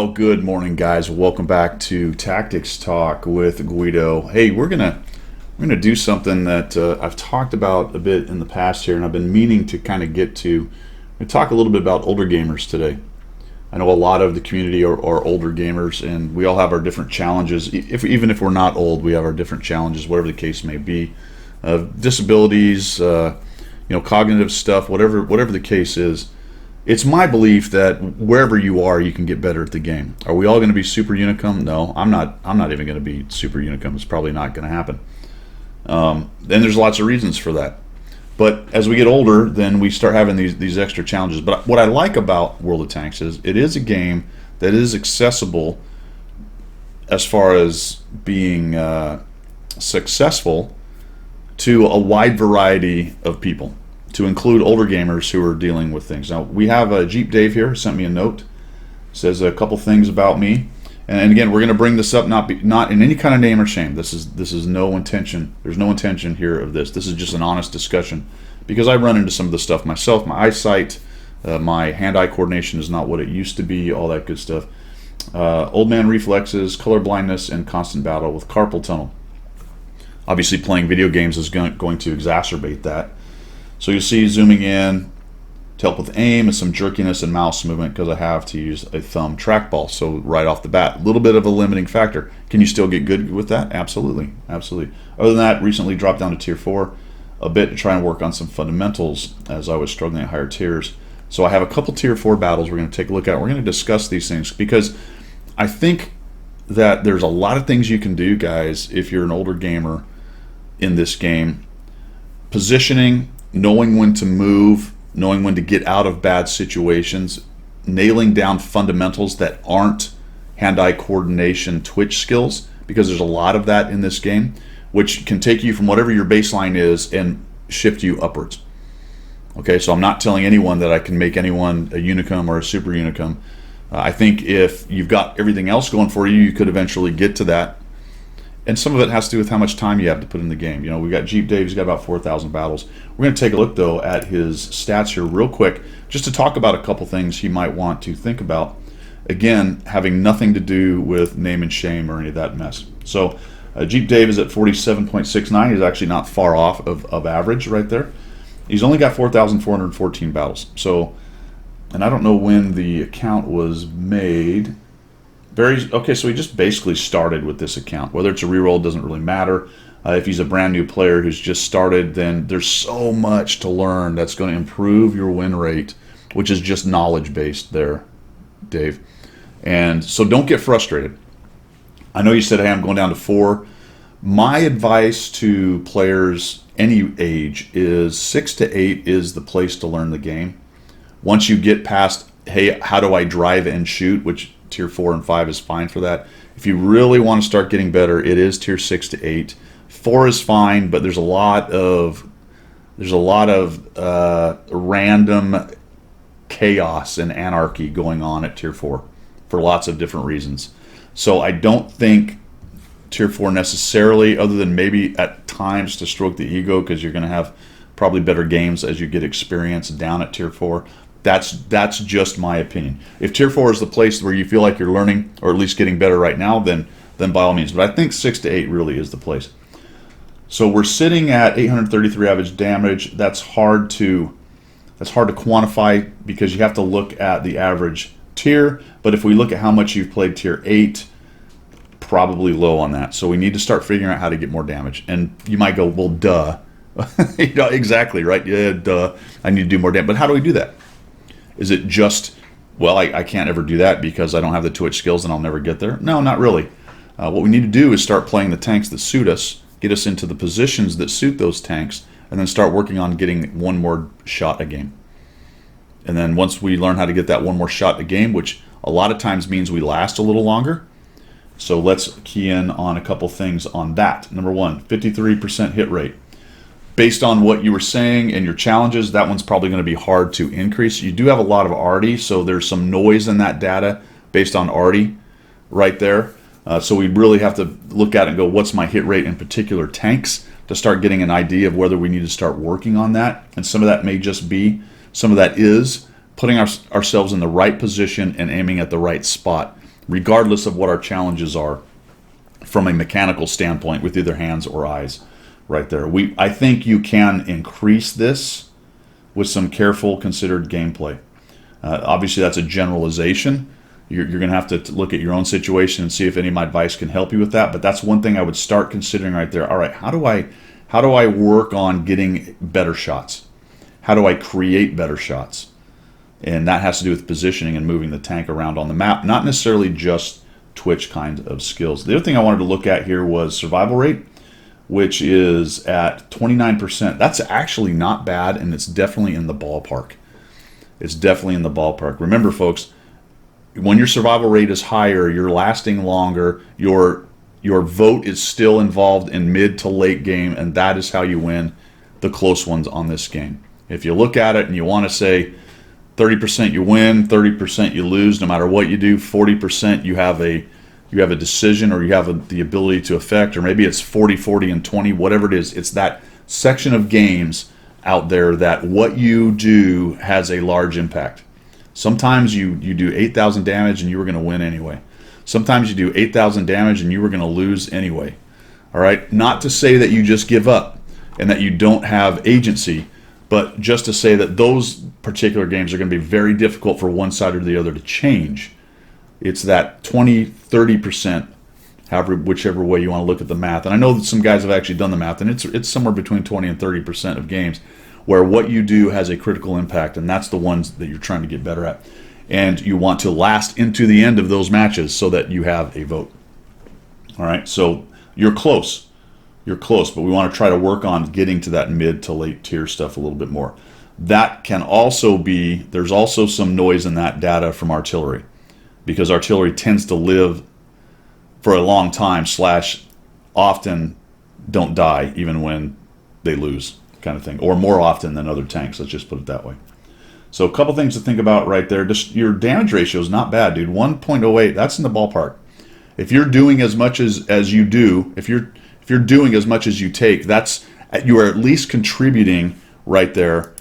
Well, good morning, guys. Welcome back to Tactics Talk with Guido. Hey, we're gonna do something that I've talked about a bit in the past here, and I've been meaning to kind of get to. We talk a little bit about older gamers today. I know a lot of the community are older gamers, and we all have our different challenges. Even if we're not old, we have our different challenges, whatever the case may be. Disabilities, cognitive stuff, whatever the case is. It's my belief that wherever you are, you can get better at the game. Are we all going to be Super Unicum? No, I'm not even going to be Super Unicum. It's probably not going to happen. And there's lots of reasons for that. But as we get older, then we start having these extra challenges. But what I like about World of Tanks is it is a game that is accessible as far as being successful to a wide variety of people, to include older gamers who are dealing with things. Now, we have Jeep Dave here, sent me a note, says a couple things about me. And again, we're going to bring this up not in any kind of name or shame. This is no intention. There's no intention here of this. This is just an honest discussion, because I run into some of the stuff myself. My eyesight, my hand-eye coordination is not what it used to be, all that good stuff. Old man reflexes, color blindness, and constant battle with carpal tunnel. Obviously, playing video games is going to exacerbate that. So you'll see zooming in to help with aim and some jerkiness and mouse movement, because I have to use a thumb trackball. So right off the bat, a little bit of a limiting factor. Can you still get good with that? Absolutely. Other than that, recently dropped down to tier 4 a bit to try and work on some fundamentals as I was struggling at higher tiers. So I have a couple tier 4 battles we're going to take a look at. We're going to discuss these things, because I think that there's a lot of things you can do, guys, if you're an older gamer in this game. Positioning, knowing when to move, knowing when to get out of bad situations, nailing down fundamentals that aren't hand-eye coordination twitch skills, because there's a lot of that in this game, which can take you from whatever your baseline is and shift you upwards. Okay, so I'm not telling anyone that I can make anyone a Unicum or a Super Unicum. I think if you've got everything else going for you, you could eventually get to that. And some of it has to do with how much time you have to put in the game. You know, we got Jeep Dave, he's got about 4,000 battles. We're going to take a look, though, at his stats here real quick, just to talk about a couple things he might want to think about. Again, having nothing to do with name and shame or any of that mess. So Jeep Dave is at 47.69. He's actually not far off of average right there. He's only got 4,414 battles. So, and I don't know when the account was made. Okay, so he just basically started with this account. Whether it's a reroll doesn't really matter. If he's a brand new player who's just started, then there's so much to learn that's going to improve your win rate, which is just knowledge based there, Dave. And so don't get frustrated. I know you said, hey, I'm going down to 4. My advice to players any age is 6 to 8 is the place to learn the game. Once you get past, hey, how do I drive and shoot, which tier 4 and 5 is fine for that. If you really want to start getting better, it is tier 6 to 8. 4 is fine, but there's a lot of random chaos and anarchy going on at tier 4 for lots of different reasons. So I don't think tier 4 necessarily, other than maybe at times to stroke the ego, because you're going to have probably better games as you get experience down at tier 4. That's just my opinion. If tier 4 is the place where you feel like you're learning, or at least getting better right now, then by all means. But I think 6 to 8 really is the place. So we're sitting at 833 average damage. That's hard to quantify, because you have to look at the average tier. But if we look at how much you've played tier 8, probably low on that. So we need to start figuring out how to get more damage. And you might go, well, duh. Exactly, right? Yeah, duh. I need to do more damage. But how do we do that? Is it just, well, I can't ever do that because I don't have the twitch skills and I'll never get there? No, not really. What we need to do is start playing the tanks that suit us, get us into the positions that suit those tanks, and then start working on getting one more shot a game. And then once we learn how to get that one more shot a game, which a lot of times means we last a little longer. So let's key in on a couple things on that. Number 1, 53% hit rate. Based on what you were saying and your challenges, that one's probably going to be hard to increase. You do have a lot of ARTI, so there's some noise in that data based on ARTI right there. So we really have to look at it and go, what's my hit rate in particular tanks, to start getting an idea of whether we need to start working on that. And some of that may just be, some of that is putting ourselves in the right position and aiming at the right spot. regardless of what our challenges are from a mechanical standpoint with either hands or eyes right there. I think you can increase this with some careful, considered gameplay. Obviously, that's a generalization. You're going to have to look at your own situation and see if any of my advice can help you with that. But that's one thing I would start considering right there. All right, how do I work on getting better shots? How do I create better shots? And that has to do with positioning and moving the tank around on the map, not necessarily just twitch kind of skills. The other thing I wanted to look at here was survival rate, which is at 29%. That's actually not bad, and it's definitely in the ballpark. It's definitely in the ballpark. Remember, folks, when your survival rate is higher, you're lasting longer, your vote is still involved in mid to late game, and that is how you win the close ones on this game. If you look at it and you want to say 30% you win, 30% you lose, no matter what you do, 40% you have a decision, or you have the ability to affect, or maybe it's 40, 40, and 20, whatever it is. It's that section of games out there that what you do has a large impact. Sometimes you do 8,000 damage and you were going to win anyway. Sometimes you do 8,000 damage and you were going to lose anyway. All right? Not to say that you just give up and that you don't have agency, but just to say that those particular games are going to be very difficult for one side or the other to change. It's that 20, 30%, whichever way you want to look at the math. And I know that some guys have actually done the math, and it's somewhere between 20 and 30% of games where what you do has a critical impact, and that's the ones that you're trying to get better at. And you want to last into the end of those matches so that you have a vote. All right, so you're close. You're close, but we want to try to work on getting to that mid to late tier stuff a little bit more. That can also be, there's also some noise in that data from artillery, because artillery tends to live for a long time / often don't die even when they lose, kind of thing, or more often than other tanks. Let's just put it that way. So a couple things to think about right there. Just your damage ratio is not bad, dude. 1.08, that's in the ballpark. If you're doing as much as you do, if you're doing as much as you take, you are at least contributing right there.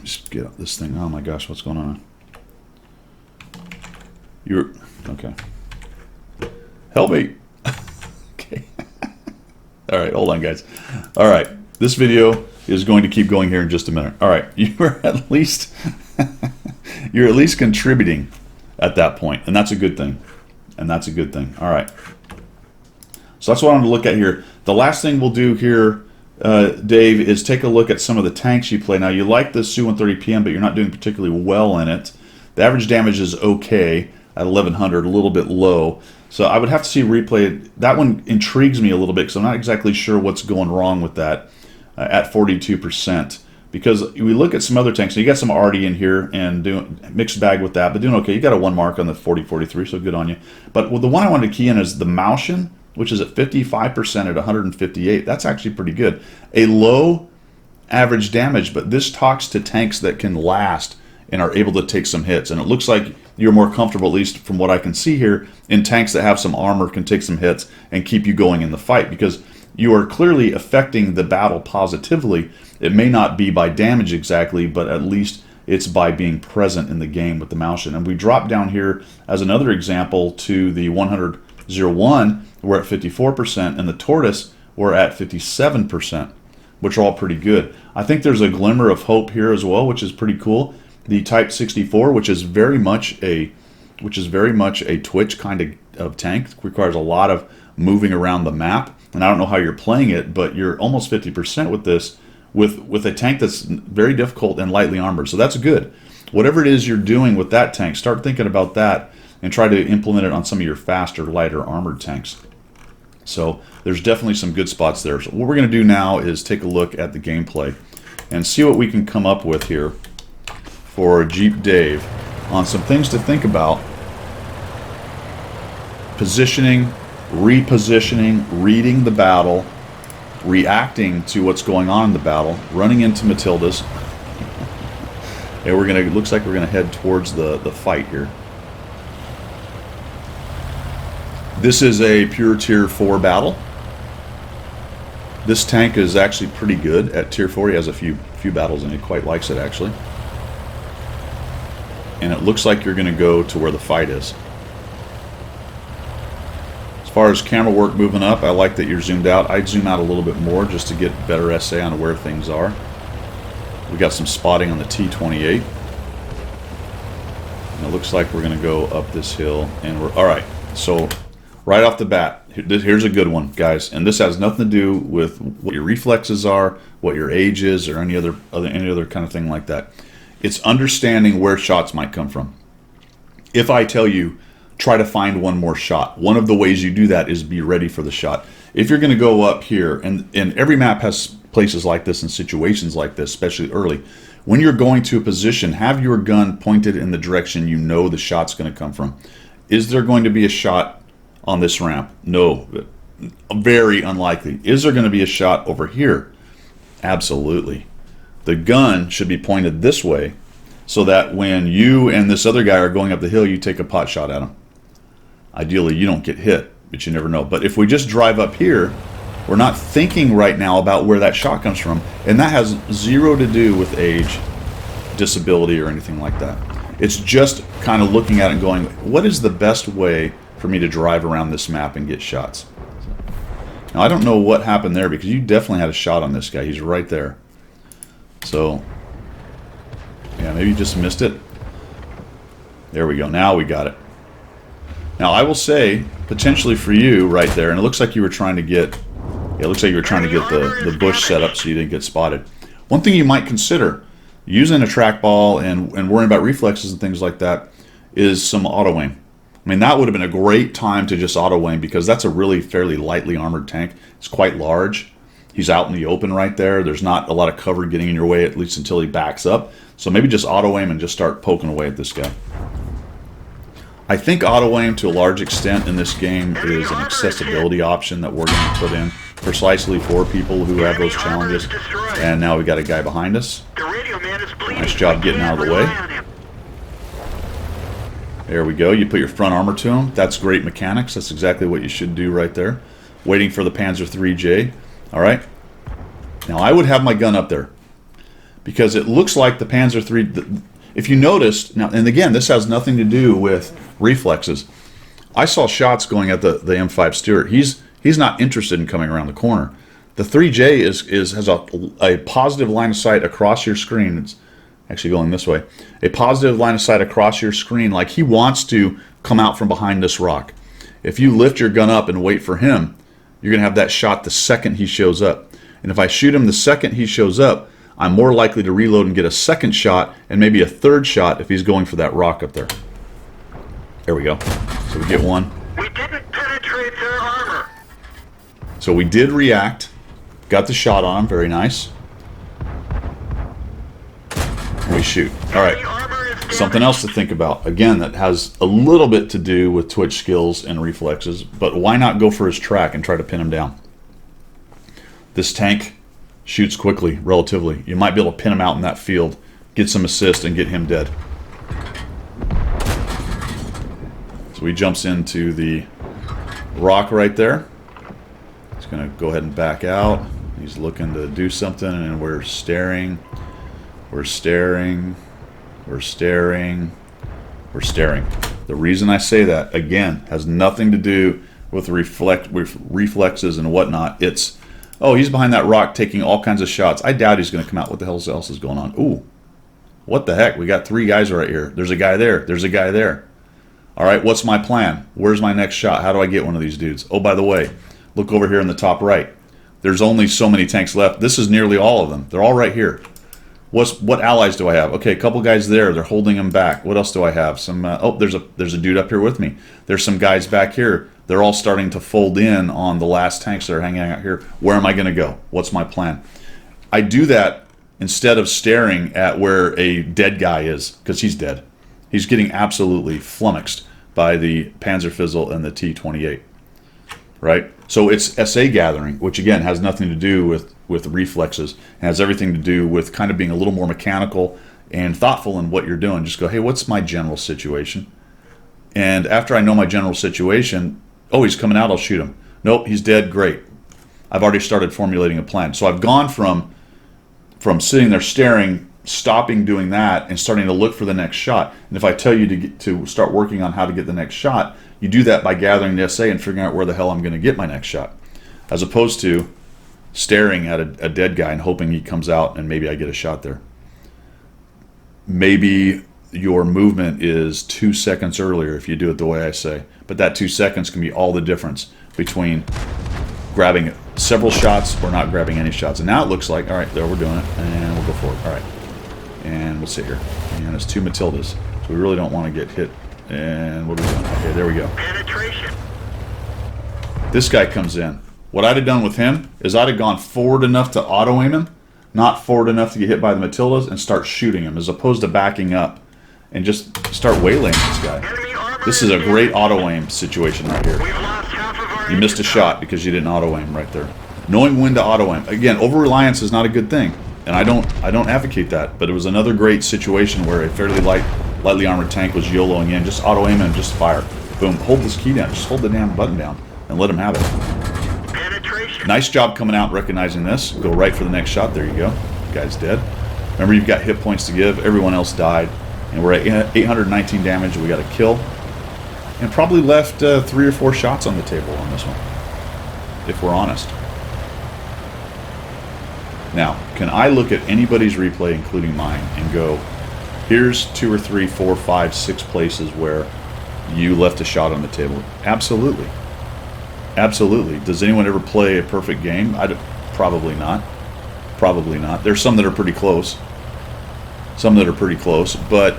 Just get up this thing. Oh my gosh, what's going on? You're okay. Help me. Okay. All right, hold on, guys. All right, this video is going to keep going here in just a minute. All right, you're at least contributing at that point, and that's a good thing. And that's a good thing. All right. So that's what I want to look at here. The last thing we'll do here, Dave, is take a look at some of the tanks you play. Now, you like the Su-130 PM, but you're not doing particularly well in it. The average damage is okay at 1100, a little bit low. So I would have to see replay. That one intrigues me a little bit because I'm not exactly sure what's going wrong with that at 42%. Because we look at some other tanks. So you got some Arty in here and doing mixed bag with that, but doing okay. You got a 1 mark on the 40-43, so good on you. But the one I wanted to key in is the Maushan, which is at 55% at 158. That's actually pretty good. A low average damage, but this talks to tanks that can last and are able to take some hits. And it looks like you're more comfortable, at least from what I can see here, in tanks that have some armor, can take some hits and keep you going in the fight, because you are clearly affecting the battle positively. It may not be by damage exactly, but at least it's by being present in the game with the Maushan. And we drop down here as another example to the 100-01, we're at 54%, and the Tortoise, we're at 57%, which are all pretty good. I think there's a glimmer of hope here as well, which is pretty cool. The Type 64, which is very much a twitch kind of tank, requires a lot of moving around the map. And I don't know how you're playing it, but you're almost 50% with this, with a tank that's very difficult and lightly armored. So that's good. Whatever it is you're doing with that tank, start thinking about that and try to implement it on some of your faster, lighter armored tanks. So there's definitely some good spots there. So what we're going to do now is take a look at the gameplay and see what we can come up with here for Jeep Dave on some things to think about. Positioning, repositioning, reading the battle, reacting to what's going on in the battle, running into Matildas. And looks like we're gonna head towards the fight here. This is a pure tier 4 battle. This tank is actually pretty good at tier 4. He has a few battles and he quite likes it actually. and it looks like you're going to go to where the fight is. As far as camera work moving up, I like that you're zoomed out. I'd zoom out a little bit more just to get better SA on where things are. We got some spotting on the T-28. And it looks like we're going to go up this hill, and we're all right. So right off the bat, here's a good one, guys, and this has nothing to do with what your reflexes are, what your age is, or any other kind of thing like that. It's understanding where shots might come from. If I tell you, try to find one more shot, one of the ways you do that is be ready for the shot. If you're going to go up here, and every map has places like this and situations like this, especially early, when you're going to a position, have your gun pointed in the direction you know the shot's going to come from. Is there going to be a shot on this ramp? No. Very unlikely. Is there going to be a shot over here? Absolutely. The gun should be pointed this way so that when you and this other guy are going up the hill, you take a pot shot at him. Ideally, you don't get hit, but you never know. But if we just drive up here, we're not thinking right now about where that shot comes from, and that has zero to do with age, disability, or anything like that. It's just kind of looking at it and going, what is the best way for me to drive around this map and get shots? Now, I don't know what happened there because you definitely had a shot on this guy. He's right there. So, yeah, maybe you just missed it. There we go. Now we got it. Now, I will say, potentially for you right there, and it looks like you were trying to get, yeah, it looks like you were trying to get the bush set up so you didn't get spotted. One thing you might consider, using a trackball and worrying about reflexes and things like that, is some auto aim. I mean, that would have been a great time to just auto aim because that's a really fairly lightly armored tank. It's quite large. He's out in the open right there. There's not a lot of cover getting in your way, at least until he backs up. So maybe just auto aim and just start poking away at this guy. I think auto aim to a large extent in this game is an accessibility option that we're going to put in precisely for people who have those challenges. And now we got a guy behind us. Nice job getting out of the way. There we go. You put your front armor to him. That's great mechanics. That's exactly what you should do right there. Waiting for the Panzer IIIJ. All right. Now I would have my gun up there because it looks like the Panzer III. If you noticed now, and again, this has nothing to do with reflexes. I saw shots going at the M5 Stuart. He's not interested in coming around the corner. The 3J has a positive line of sight across your screen. It's actually going this way. A positive line of sight across your screen, like he wants to come out from behind this rock. If you lift your gun up and wait for him, you're going to have that shot the second he shows up. And if I shoot him the second he shows up, I'm more likely to reload and get a second shot and maybe a third shot if he's going for that rock up there. There we go. So we get one. We didn't penetrate their armor. So we did react. Got the shot on him. Very nice. And we shoot. All right. Something else to think about. Again, that has a little bit to do with twitch skills and reflexes, but why not go for his track and try to pin him down? This tank shoots quickly, relatively. You might be able to pin him out in that field, get some assist, and get him dead. So he jumps into the rock right there. He's going to go ahead and back out. He's looking to do something, and we're staring. We're staring. We're staring. We're staring. The reason I say that, again, has nothing to do with reflexes and whatnot. It's, oh, he's behind that rock taking all kinds of shots. I doubt he's going to come out. What the hell else is going on? Ooh, what the heck? We got three guys right here. There's a guy there. There's a guy there. All right, what's my plan? Where's my next shot? How do I get one of these dudes? Oh, by the way, look over here in the top right. There's only so many tanks left. This is nearly all of them. They're all right here. What allies do I have? Okay, a couple guys there. They're holding them back. What else do I have? Some. Oh, there's a dude up here with me. There's some guys back here. They're all starting to fold in on the last tanks that are hanging out here. Where am I going to go? What's my plan? I do that instead of staring at where a dead guy is, because he's dead. He's getting absolutely flummoxed by the Panzerfizzle and the T-28. Right? So it's SA gathering, which again has nothing to do with reflexes. It has everything to do with kind of being a little more mechanical and thoughtful in what you're doing. Just go, hey, what's my general situation? And after I know my general situation, oh, he's coming out, I'll shoot him. Nope, he's dead, great. I've already started formulating a plan. So I've gone from sitting there staring stopping doing that and starting to look for the next shot. And if I tell you to start working on how to get the next shot, you do that by gathering the SA and figuring out where the hell I'm going to get my next shot, as opposed to staring at a dead guy and hoping he comes out and maybe I get a shot there. Maybe your movement is 2 seconds earlier if you do it the way I say, but that 2 seconds can be all the difference between grabbing several shots or not grabbing any shots. And now it looks like, all right, there, we're doing it, and we'll go for it. All right, and we'll sit here. And it's 2 Matildas, so we really don't want to get hit. And what are we doing? Okay, there we go. Penetration. This guy comes in. What I'd have done with him is I'd have gone forward enough to auto-aim him, not forward enough to get hit by the Matildas, and start shooting him, as opposed to backing up and just start waylaying this guy. Enemy armor This is a great auto-aim situation right here. We've lost half of our You missed a shot because you didn't auto-aim right there. Knowing when to auto-aim. Again, over-reliance is not a good thing, and I don't advocate that, but it was another great situation where a fairly lightly armored tank was YOLOing in. Just auto-aim and just fire. Boom. Hold this key down. Just hold the damn button down and let him have it. penetration. Nice job coming out and recognizing this. Go right for the next shot. There you go. Guy's dead. Remember, you've got hit points to give. Everyone else died. And we're at 819 damage. We got a kill. And probably left 3 or 4 shots on the table on this one, if we're honest. Now, can I look at anybody's replay, including mine, and go, here's 2 or 3, 4, 5, 6 places where you left a shot on the table? Absolutely. Absolutely. Does anyone ever play a perfect game? Probably not. Probably not. There's some that are pretty close. Some that are pretty close. But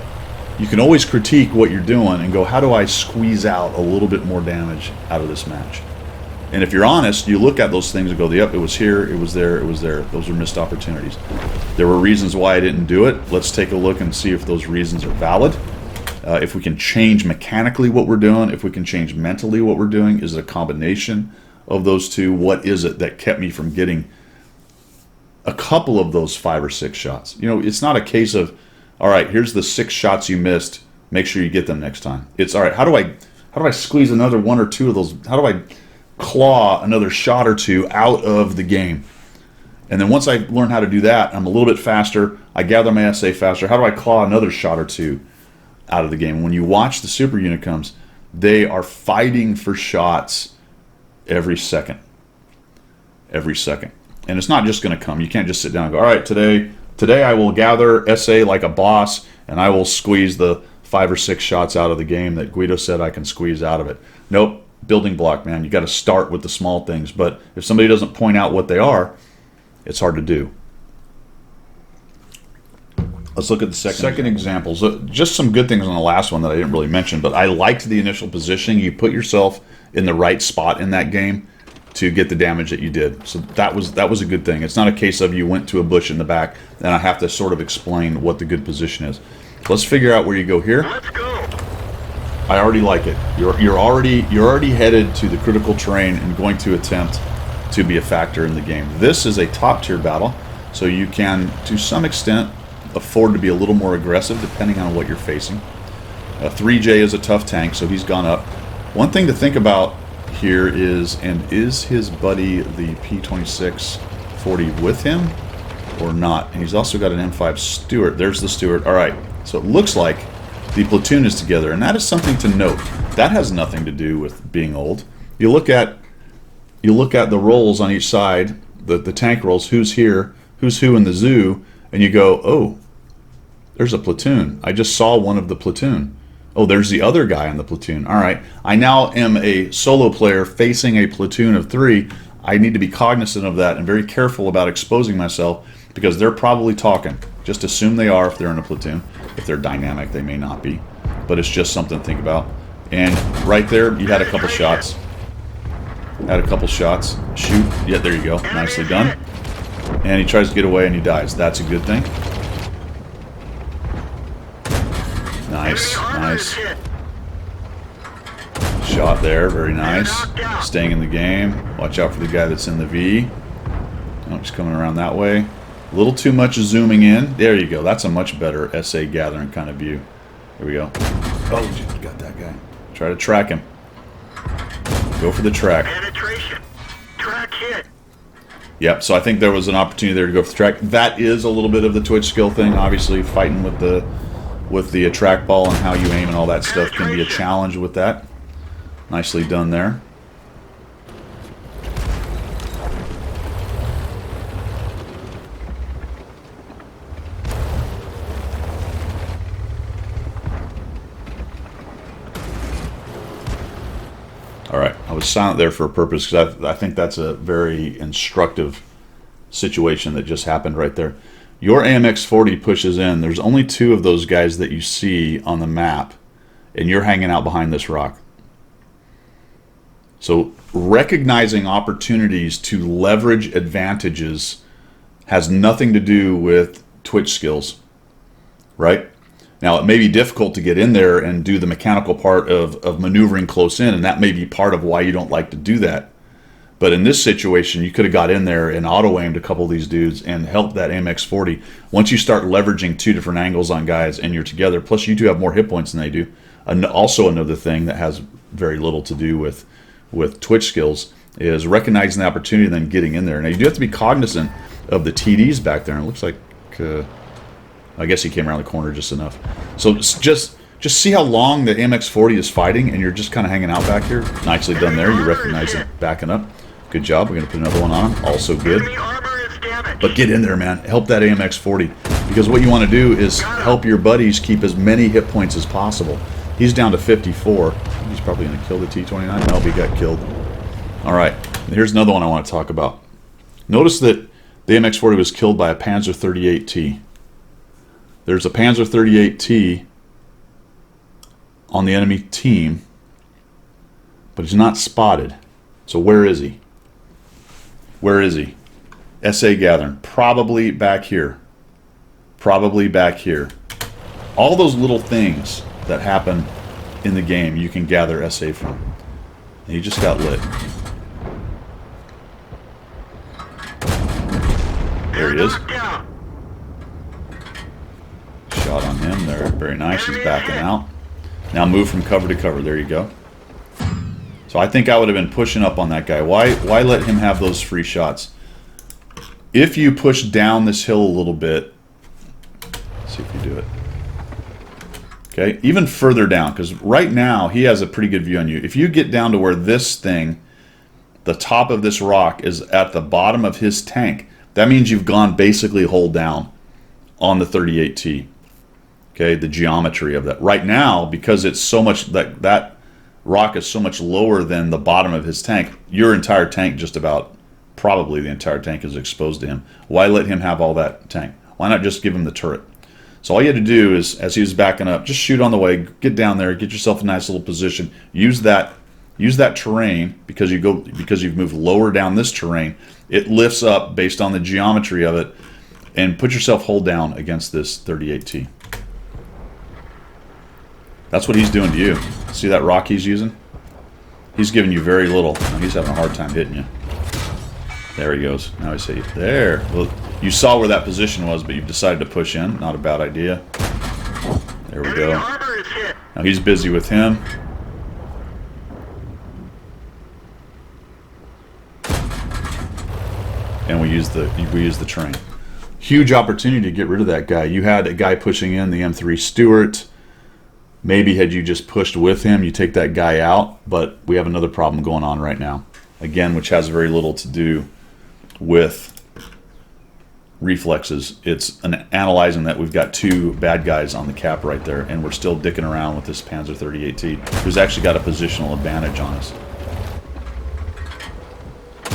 you can always critique what you're doing and go, how do I squeeze out a little bit more damage out of this match? And if you're honest, you look at those things and go, yep, it was here, it was there, it was there. Those are missed opportunities. There were reasons why I didn't do it. Let's take a look and see if those reasons are valid. If we can change mechanically what we're doing, if we can change mentally what we're doing, is it a combination of those two? What is it that kept me from getting a couple of those 5 or 6 shots? You know, it's not a case of, all right, here's the 6 shots you missed, make sure you get them next time. It's, all right, how do I squeeze another 1 or 2 of those? How do I claw another shot or 2 out of the game? And then once I learn how to do that, I'm a little bit faster, I gather my SA faster. How do I claw another shot or 2 out of the game? When you watch the Super Unicoms, they are fighting for shots every second. Every second. And it's not just going to come. You can't just sit down and go, all right, today I will gather SA like a boss, and I will squeeze the 5 or 6 shots out of the game that Guido said I can squeeze out of it. Nope. Building block, man. You got to start with the small things. But if somebody doesn't point out what they are, it's hard to do. Let's look at the second examples. Just some good things on the last one that I didn't really mention, but I liked the initial positioning. You put yourself in the right spot in that game to get the damage that you did. So that was a good thing. It's not a case of you went to a bush in the back and I have to sort of explain what the good position is. Let's figure out where you go here. Let's go. I already like it. You're already headed to the critical terrain and going to attempt to be a factor in the game. This is a top tier battle, so you can, to some extent, afford to be a little more aggressive depending on what you're facing. 3J is a tough tank, so he's gone up. One thing to think about here is, and is his buddy the P2640 with him or not? And he's also got an M5 Stuart. There's the Stuart. All right, so it looks like the platoon is together, and that is something to note. That has nothing to do with being old. You look at the rolls on each side, the tank rolls, who's here, who's who in the zoo, and you go, oh, there's a platoon. I just saw one of the platoon. Oh, there's the other guy in the platoon. All right, I now am a solo player facing a platoon of 3. I need to be cognizant of that and very careful about exposing myself because they're probably talking. Just assume they are if they're in a platoon. If they're dynamic, they may not be. But it's just something to think about. And right there, you had a couple shots. Had a couple shots. Shoot. Yeah, there you go. Nicely done. And he tries to get away and he dies. That's a good thing. Nice, nice. Shot there, very nice. Staying in the game. Watch out for the guy that's in the V. Oh, he's coming around that way. A little too much zooming in. There you go. That's a much better SA gathering kind of view. Here we go. Oh, got that guy. Try to track him. Go for the track. Penetration. Track hit. Yep, so I think there was an opportunity there to go for the track. That is a little bit of the twitch skill thing. Obviously, fighting with the trackball and how you aim and all that stuff can be a challenge with that. Nicely done there. All right, I was silent there for a purpose because I think that's a very instructive situation that just happened right there. Your AMX-40 pushes in. There's only 2 of those guys that you see on the map, and you're hanging out behind this rock. So recognizing opportunities to leverage advantages has nothing to do with twitch skills, right? Now, it may be difficult to get in there and do the mechanical part of maneuvering close in, and that may be part of why you don't like to do that. But in this situation, you could have got in there and auto-aimed a couple of these dudes and helped that AMX-40. Once you start leveraging 2 different angles on guys and you're together, plus you do have more hit points than they do. And also another thing that has very little to do with twitch skills is recognizing the opportunity and then getting in there. Now, you do have to be cognizant of the TDs back there. And it looks like... I guess he came around the corner just enough. So just see how long the MX-40 is fighting, and you're just kind of hanging out back here. Nicely done there. You recognize it backing up. Good job. We're going to put another one on him. Also good. But get in there, man. Help that AMX-40. Because what you want to do is help your buddies keep as many hit points as possible. He's down to 54. He's probably going to kill the T-29. Nope, he got killed. All right. Here's another one I want to talk about. Notice that the MX-40 was killed by a Panzer 38T. There's a Panzer 38T on the enemy team, but he's not spotted. So where is he? Where is he? SA gathering. Probably back here. Probably back here. All those little things that happen in the game you can gather SA from. And he just got lit. There he is. Shot on him there. Very nice. He's backing out. Now move from cover to cover. There you go. So I think I would have been pushing up on that guy. Why let him have those free shots? If you push down this hill a little bit, let's see if you do it. Okay, even further down, because right now he has a pretty good view on you. If you get down to where this thing, the top of this rock is at the bottom of his tank, that means you've gone basically hull down on the 38T. Okay, the geometry of that. Right now, because it's so much, that rock is so much lower than the bottom of his tank, your entire tank, just about, probably the entire tank is exposed to him. Why let him have all that tank? Why not just give him the turret? So all you had to do is, as he was backing up, just shoot on the way, get down there, get yourself a nice little position, use that terrain, because you've moved lower down this terrain, it lifts up based on the geometry of it, and put yourself hull down against this 38T. That's what he's doing to you. See that rock he's using? He's giving you very little. He's having a hard time hitting you. There he goes. Now I see. There. Well, you saw where that position was, but you've decided to push in. Not a bad idea. There we go. Now he's busy with him. And we use the train. Huge opportunity to get rid of that guy. You had a guy pushing in, the M3 Stuart. Maybe had you just pushed with him, you take that guy out, but we have another problem going on right now. Again, which has very little to do with reflexes. It's analyzing that we've got 2 bad guys on the cap right there, and we're still dicking around with this Panzer 38T, who's actually got a positional advantage on us.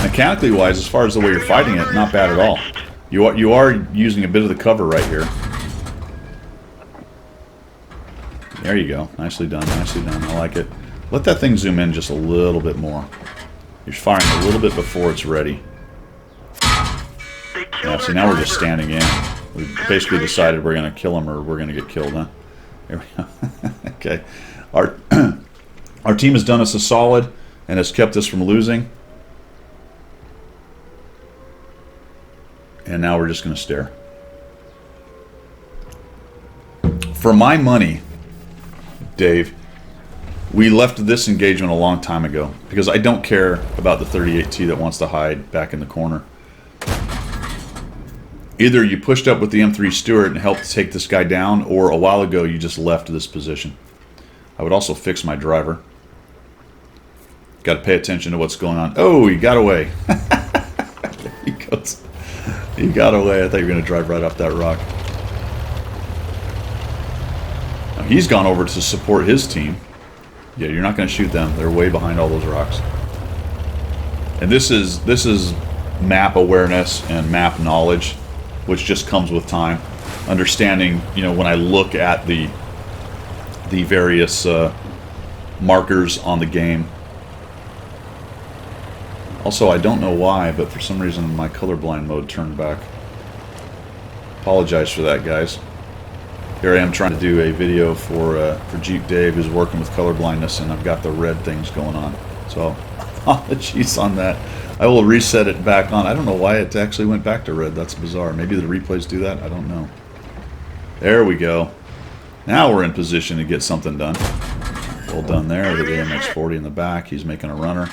Mechanically wise, as far as the way you're fighting it, not bad at all. You are using a bit of the cover right here. There you go. Nicely done. Nicely done. I like it. Let that thing zoom in just a little bit more. You're firing a little bit before it's ready. Yeah, see, now we're just standing in. We basically decided we're going to kill him or we're going to get killed, huh? There we go. Okay. Our team has done us a solid and has kept us from losing. And now we're just going to stare. For my money, Dave, we left this engagement a long time ago because I don't care about the 38T that wants to hide back in the corner. Either you pushed up with the M3 Stuart and helped take this guy down, or a while ago you just left this position. I would also fix my driver. Got to pay attention to what's going on. Oh, he got away. He goes. He got away. I thought you were going to drive right off that rock. Now he's gone over to support his team. Yeah, you're not going to shoot them. They're way behind all those rocks. And this is map awareness and map knowledge, which just comes with time. Understanding, you know, when I look at the various markers on the game. Also, I don't know why, but for some reason my colorblind mode turned back. Apologize for that, guys. Here I am trying to do a video for Jeep Dave, who's working with colorblindness, and I've got the red things going on. So, apologies on that. I will reset it back on. I don't know why it actually went back to red. That's bizarre. Maybe the replays do that. I don't know. There we go. Now we're in position to get something done. Well done there. The AMX-40 in the back. He's making a runner.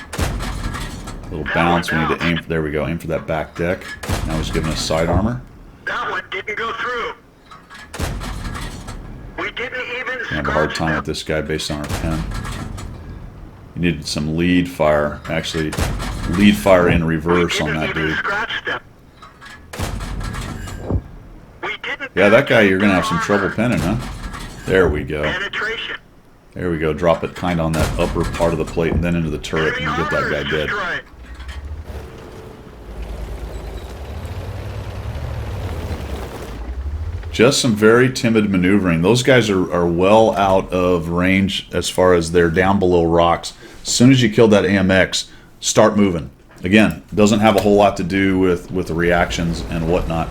Little bounce. We need to aim. There we go. Aim for that back deck. Now he's giving us side armor. That one didn't go through. We didn't even I have a hard time with this guy based on our pen. You needed some lead fire. Actually, lead fire in reverse on that dude. Yeah, that guy you're going to have some trouble pinning, huh? There we go. Penetration. There we go. Drop it kind of on that upper part of the plate and then into the turret and you get that guy dead. Just some very timid maneuvering. Those guys are well out of range as far as they're down below rocks. As soon as you kill that AMX, start moving. Again, doesn't have a whole lot to do with the reactions and whatnot.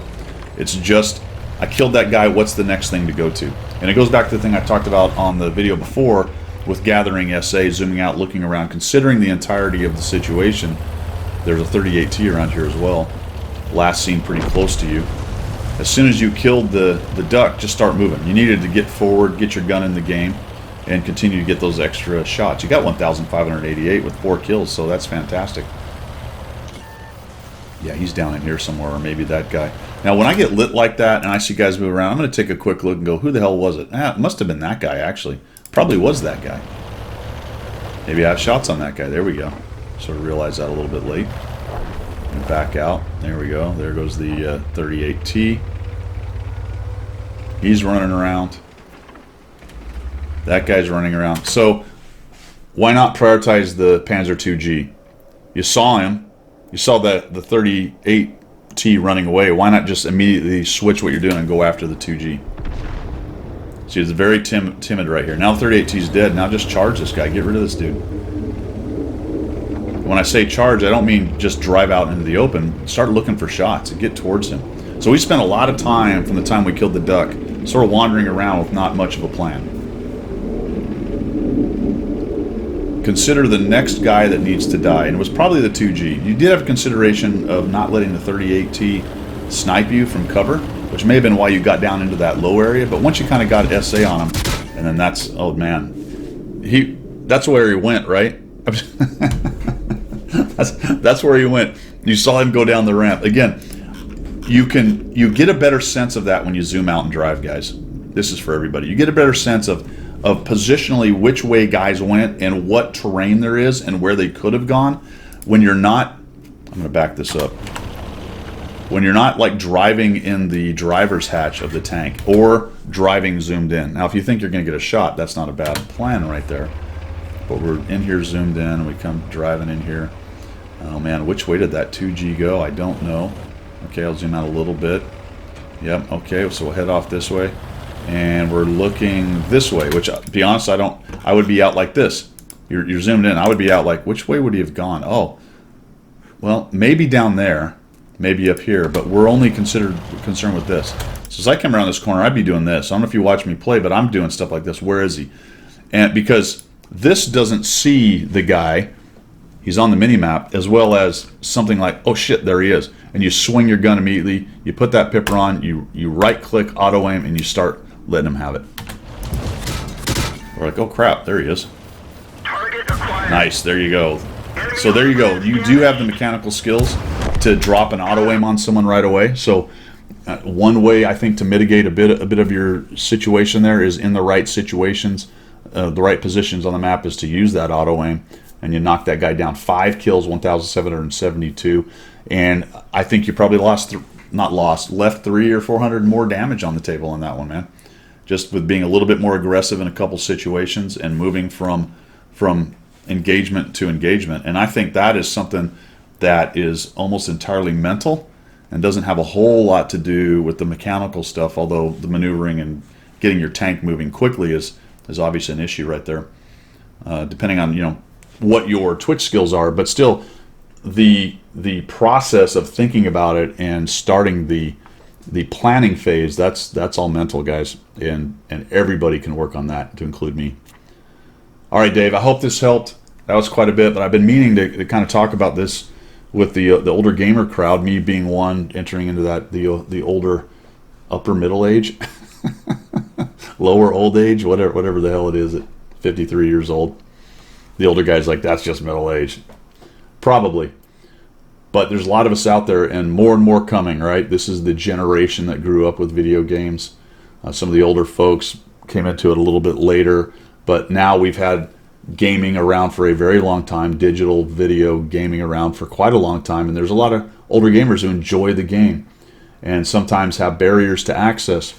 It's just, I killed that guy, what's the next thing to go to? And it goes back to the thing I talked about on the video before with gathering SA, zooming out, looking around, considering the entirety of the situation. There's a 38T around here as well. Last seen pretty close to you. As soon as you killed the duck, just start moving. You needed to get forward, get your gun in the game, and continue to get those extra shots. You got 1,588 with 4 kills, so that's fantastic. Yeah, he's down in here somewhere, or maybe that guy. Now, when I get lit like that and I see guys move around, I'm going to take a quick look and go, who the hell was it? Ah, it must have been that guy, actually. Probably was that guy. Maybe I have shots on that guy. There we go. Sort of realized that a little bit late. And back out. There we go. There goes the 38T. He's running around. That guy's running around. So, why not prioritize the Panzer II-G? You saw him. You saw the 38T running away. Why not just immediately switch what you're doing and go after the 2G? See, it's very timid right here. Now the 38T's dead. Now just charge this guy. Get rid of this dude. When I say charge, I don't mean just drive out into the open. Start looking for shots and get towards him. So we spent a lot of time from the time we killed the duck sort of wandering around with not much of a plan. Consider the next guy that needs to die, and it was probably the 2G. You did have consideration of not letting the 38T snipe you from cover, which may have been why you got down into that low area, but once you kind of got SA on him, and then that's, oh man, that's where he went, right? that's where he went. You saw him go down the ramp. Again, you get a better sense of that when you zoom out and drive, guys. This is for everybody. You get a better sense of positionally which way guys went and what terrain there is and where they could have gone when you're not, I'm going to back this up, when you're not like driving in the driver's hatch of the tank or driving zoomed in. Now if you think you're going to get a shot, that's not a bad plan right there. But we're in here zoomed in and we come driving in here. Oh man, which way did that 2G go? I don't know. Okay, I'll zoom out a little bit. Yep, okay, so we'll head off this way. And we're looking this way, which, to be honest, I would be out like this. You're zoomed in. I would be out like, which way would he have gone? Oh, well, maybe down there, maybe up here, but we're only concerned with this. So as I come around this corner, I'd be doing this. I don't know if you watch me play, but I'm doing stuff like this. Where is he? And because this doesn't see the guy, he's on the mini-map, as well as something like, oh shit, there he is. And you swing your gun immediately, you put that pipper on, you right-click, auto-aim, and you start letting him have it. We're like, oh crap, there he is. Target acquired. Nice, there you go. So there you go. You do have the mechanical skills to drop an auto-aim on someone right away. So One way I think to mitigate a bit of your situation there is in the right situations, the right positions on the map is to use that auto aim, and you knock that guy down. 5 kills, 1,772, and I think you probably left 300 or 400 more damage on the table on that one, man. Just with being a little bit more aggressive in a couple situations and moving from engagement to engagement. And I think that is something that is almost entirely mental and doesn't have a whole lot to do with the mechanical stuff, although the maneuvering and getting your tank moving quickly is obviously an issue right there, depending on what your Twitch skills are. But still, the process of thinking about it and starting the planning phase, that's all mental, guys, and everybody can work on that, to include me. All right, Dave, I hope this helped. That was quite a bit, but I've been meaning to kind of talk about this with the older gamer crowd, me being one, entering into the older upper middle age, lower old age, whatever the hell it is at 53 years old. The older guys like, that's just middle age. Probably. But there's a lot of us out there, and more coming, right? This is the generation that grew up with video games. Some of the older folks came into it a little bit later, but now we've had gaming around for a very long time, digital video gaming around for quite a long time, and there's a lot of older gamers who enjoy the game and sometimes have barriers to access.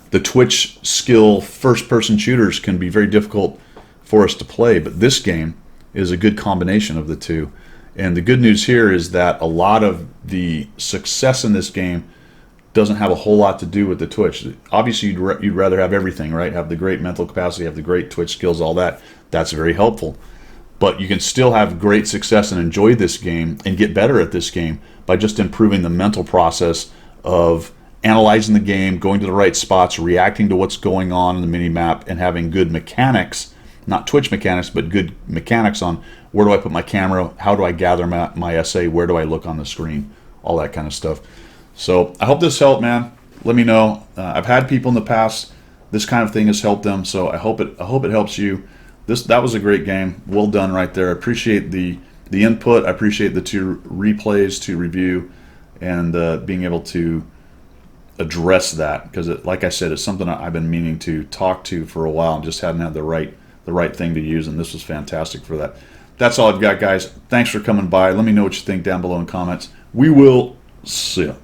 The Twitch skill first-person shooters can be very difficult for us to play, but this game is a good combination of the two. And the good news here is that a lot of the success in this game doesn't have a whole lot to do with the Twitch. Obviously, you'd rather have everything, right? Have the great mental capacity, have the great Twitch skills, all that. That's very helpful. But you can still have great success and enjoy this game and get better at this game by just improving the mental process of analyzing the game, going to the right spots, reacting to what's going on in the mini-map, and having good mechanics, not Twitch mechanics, but good mechanics on where do I put my camera, how do I gather my SA, where do I look on the screen, all that kind of stuff. So I hope this helped, man. Let me know. I've had people in the past, this kind of thing has helped them, so I hope it helps you. That was a great game. Well done right there. I appreciate the input. I appreciate the 2 replays to review and being able to address that, because like I said, it's something I've been meaning to talk to for a while and just hadn't had the right thing to use, and this was fantastic for that. That's all I've got, guys. Thanks for coming by. Let me know what you think down below in comments. We will see you.